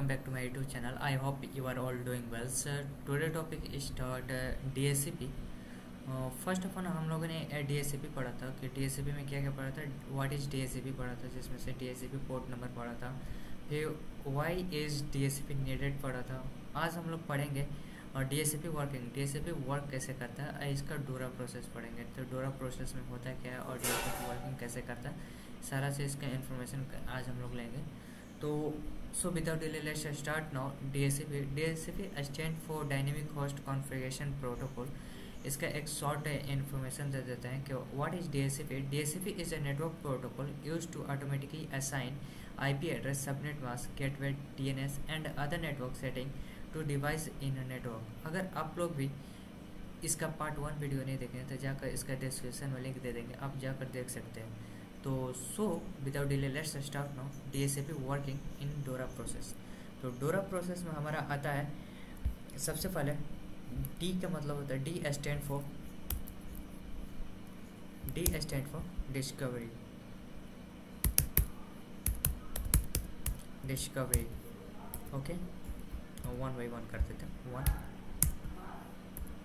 welcome back to my YouTube channel. I hope you are all doing well. Sir, today topic is start DSCP. First of all हम लोगों ने DSCP पढ़ा था कि DSCP में क्या क्या पढ़ा था. व्हाट इज़ DSCP पढ़ा था, जिसमें से DSCP पोर्ट नंबर पढ़ा था. फिर व्हाई इज़ DSCP नीडेड पढ़ा था. आज हम लोग पढ़ेंगे और DSCP वर्किंग. DSCP वर्क कैसे करता है, इसका डोरा प्रोसेस पढ़ेंगे. तो डोरा प्रोसेस में होता है क्या है और DSCP वर्किंग कैसे करता है, सारा चीज़ का इन्फॉर्मेशन आज हम लोग लेंगे. तो so without delay let's start now. DSCP stand for dynamic host configuration protocol. इसका एक शॉर्ट इन्फॉर्मेशन दे देते हैं कि what is DSCP. DSCP is a network protocol used to automatically assign IP address, subnet mask, gateway, DNS and other network setting to device in a network. अगर आप लोग भी इसका पार्ट 1 वीडियो नहीं देखें तो जाकर इसका डिस्क्रिप्शन में लिंक दे देंगे, आप जाकर देख सकते हैं. तो so without delay let's start now. DSCP working in डोरा प्रोसेस. तो डोरा प्रोसेस में हमारा आता है सबसे पहले D का मतलब होता है D stand for discovery. Okay, one by one करते थे. 1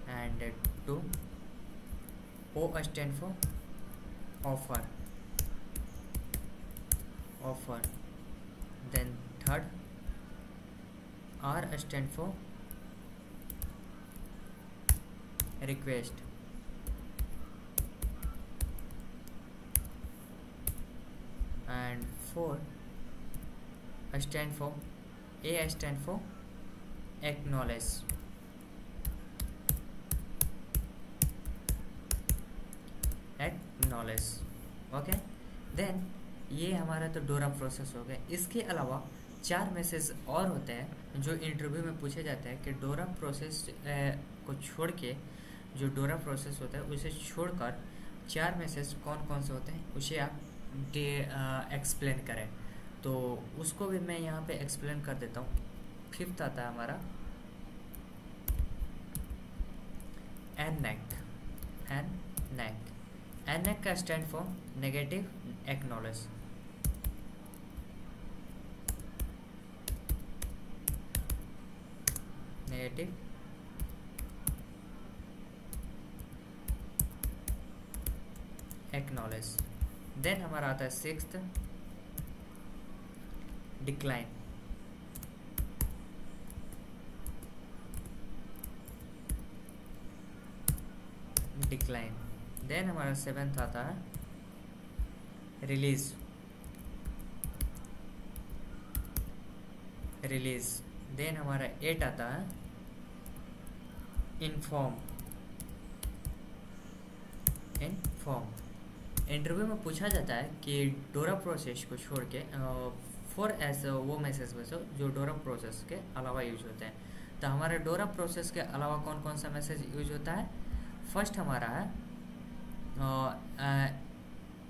and 2. O stand for offer. Then third R stand for request. And 4 stand for A stand for acknowledge. Okay, then ये हमारा तो डोरा प्रोसेस हो गया. इसके अलावा 4 मैसेज और होते हैं जो इंटरव्यू में पूछे जाते हैं कि डोरा प्रोसेस को छोड़ के, जो डोरा प्रोसेस होता है उसे छोड़कर 4 मैसेज कौन कौन से होते हैं उसे आप एक्सप्लेन करें. तो उसको भी मैं यहाँ पे एक्सप्लेन कर देता हूँ. 5th आता है हमारा NAC. NAC का stand for negative acknowledge. Then हमारा आता है 6th डिक्लाइन. देन हमारा 7th आता है रिलीज. देन हमारा 8 आता है इन्फॉर्म. इंटरव्यू में पूछा जाता है कि डोरा प्रोसेस को छोड़ के 4 ऐसे वो मैसेज में से जो डोरा प्रोसेस के अलावा यूज होते हैं. तो हमारे डोरा प्रोसेस के अलावा कौन कौन सा मैसेज यूज होता है. फर्स्ट हमारा है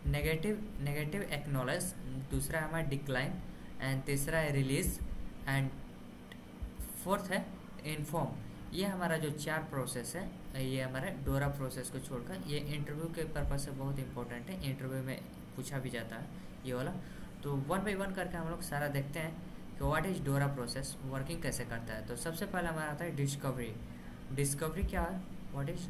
नेगेटिव एक्नॉलेज. दूसरा है हमारा डिक्लाइन एंड तीसरा है रिलीज एंड 4th है इन्फॉर्म. ये हमारा जो 4 प्रोसेस है ये हमारे डोरा प्रोसेस को छोड़कर, ये इंटरव्यू के पर्पज से बहुत इंपॉर्टेंट है. इंटरव्यू में पूछा भी जाता है ये वाला. तो 1 बाई 1 करके हम लोग सारा देखते हैं कि व्हाट इज डोरा प्रोसेस, वर्किंग कैसे करता है. तो सबसे पहले हमारा आता है डिस्कवरी. क्या है, what is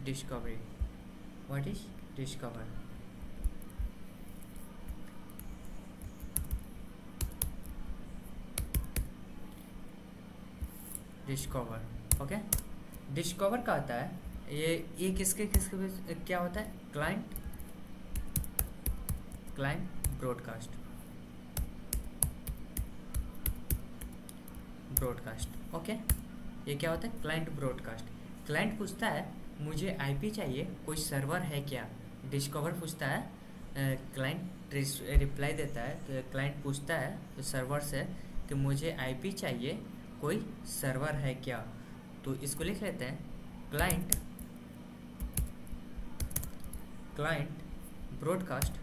discover. Okay, discover का आता है ये किसके क्या होता है, क्लाइंट ब्रॉडकास्ट. ओके, ये क्या होता है, क्लाइंट ब्रॉडकास्ट. क्लाइंट पूछता है मुझे IP चाहिए, कोई सर्वर है क्या. डिस्कवर पूछता है, क्लाइंट रिप्लाई देता है. क्लाइंट पूछता है सर्वर से कि मुझे IP चाहिए, कोई सर्वर है क्या. तो इसको लिख लेते हैं client broadcast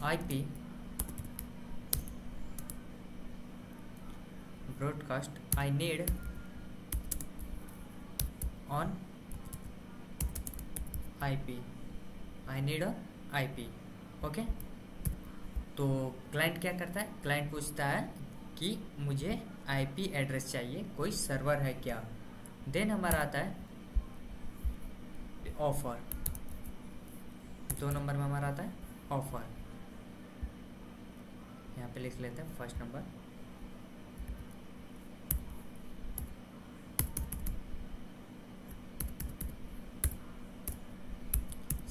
IP broadcast I need on IP, I need a IP. Okay, तो क्लाइंट क्या करता है, क्लाइंट पूछता है कि मुझे IP एड्रेस चाहिए, कोई सर्वर है क्या। देन हमारा आता है ऑफर, 2 नंबर में हमारा आता है ऑफर। यहाँ पे लिख लेते हैं first number,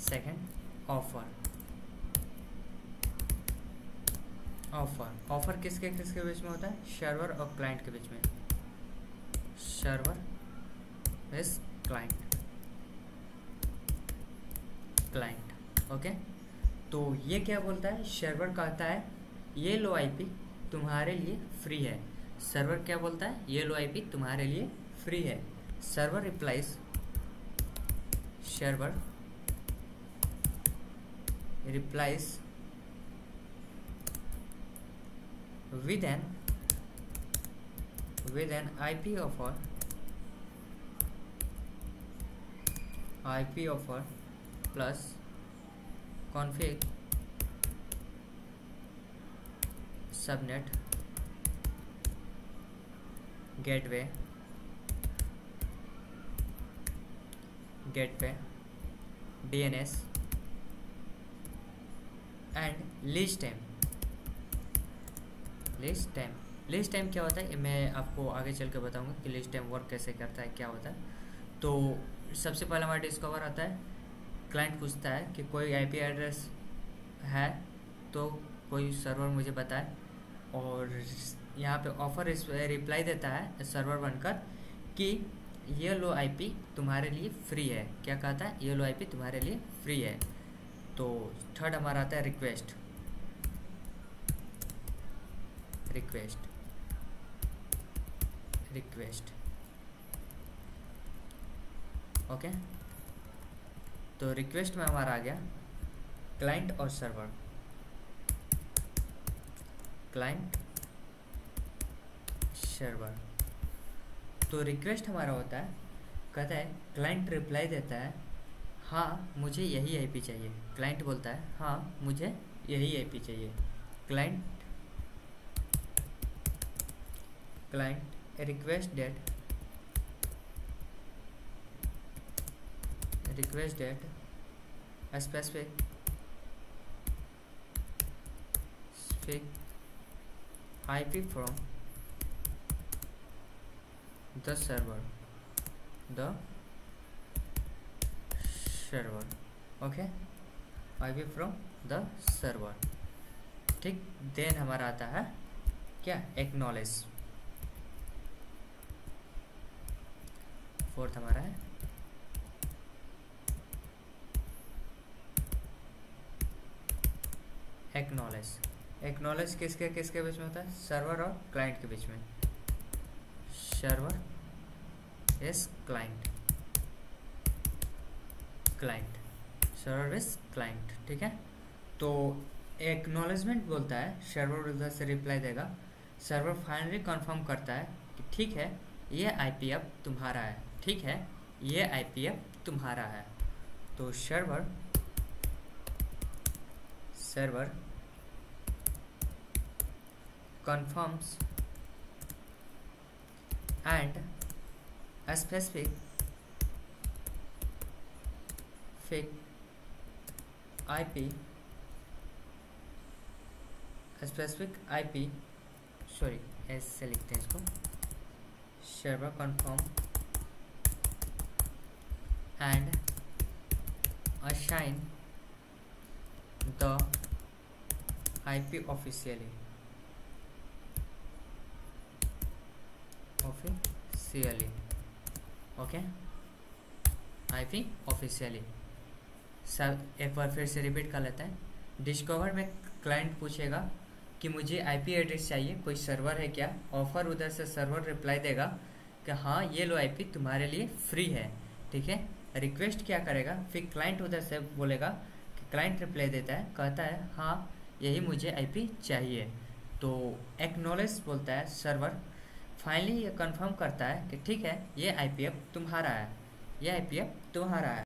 second offer. Offer किसके किसके बीच में होता है, सर्वर और क्लाइंट के बीच में। Server is client. ओके, तो ये क्या बोलता है, सर्वर कहता है ये लो आईपी तुम्हारे लिए फ्री है। सर्वर क्या बोलता है, ये लो आईपी तुम्हारे लिए फ्री है। Server replies, server replies with an IP offer plus config subnet gateway DNS and least time क्या होता है, ये मैं आपको आगे चल के बताऊंगा कि लीस्ट टाइम वर्क कैसे करता है, क्या होता है। तो सबसे पहले हमारा डिस्कवर आता है, क्लाइंट पूछता है कि कोई आईपी एड्रेस है तो कोई सर्वर मुझे बताए, और यहाँ पे ऑफर रिप्लाई देता है सर्वर बनकर कि ये लो आईपी तुम्हारे लिए फ्री है। क्या कहता है, ये लो आईपी तुम्हारे लिए फ्री है। तो थर्ड हमारा आता है रिक्वेस्ट। ओके, तो रिक्वेस्ट में हमारा आ गया क्लाइंट और सर्वर। तो रिक्वेस्ट हमारा होता है, कहता है क्लाइंट रिप्लाई देता है हाँ मुझे यही आईपी चाहिए। क्लाइंट बोलता है हाँ मुझे यही आईपी चाहिए। Client request that a specific IP from the server okay, IP from the server। ठीक, देन हमारा आता है क्या, एक्नॉलेज। फोर्थ हमारा है एक्नॉलेज किसके किसके बीच में होता है, सर्वर और क्लाइंट के बीच में। Server is client. ठीक है, तो एक्नॉलेजमेंट बोलता है सर्वर उधर से रिप्लाई देगा, सर्वर फाइनली कंफर्म करता है कि ठीक है ये आईपी अब तुम्हारा है, ठीक है ये आईपी अब तुम्हारा है। तो server confirms and a specific IP sorry ऐसे लिखते हैं इसको, server confirm and assign the IP officially okay, IP officially. सब एक बार फिर से रिपीट कर लेते हैं। डिस्कवर में क्लाइंट पूछेगा कि मुझे IP एड्रेस चाहिए, कोई सर्वर है क्या। ऑफर उधर से सर्वर रिप्लाई देगा कि हाँ ये लो IP तुम्हारे लिए फ्री है, ठीक है। रिक्वेस्ट क्या करेगा, फिर क्लाइंट उधर से बोलेगा कि क्लाइंट रिप्लाई देता है, कहता है हाँ यही मुझे IP चाहिए। तो एक्नॉलेज बोलता है सर्वर, फाइनली ये कंफर्म करता है कि ठीक है ये IP अब तुम्हारा है, ये IP अब तुम्हारा है।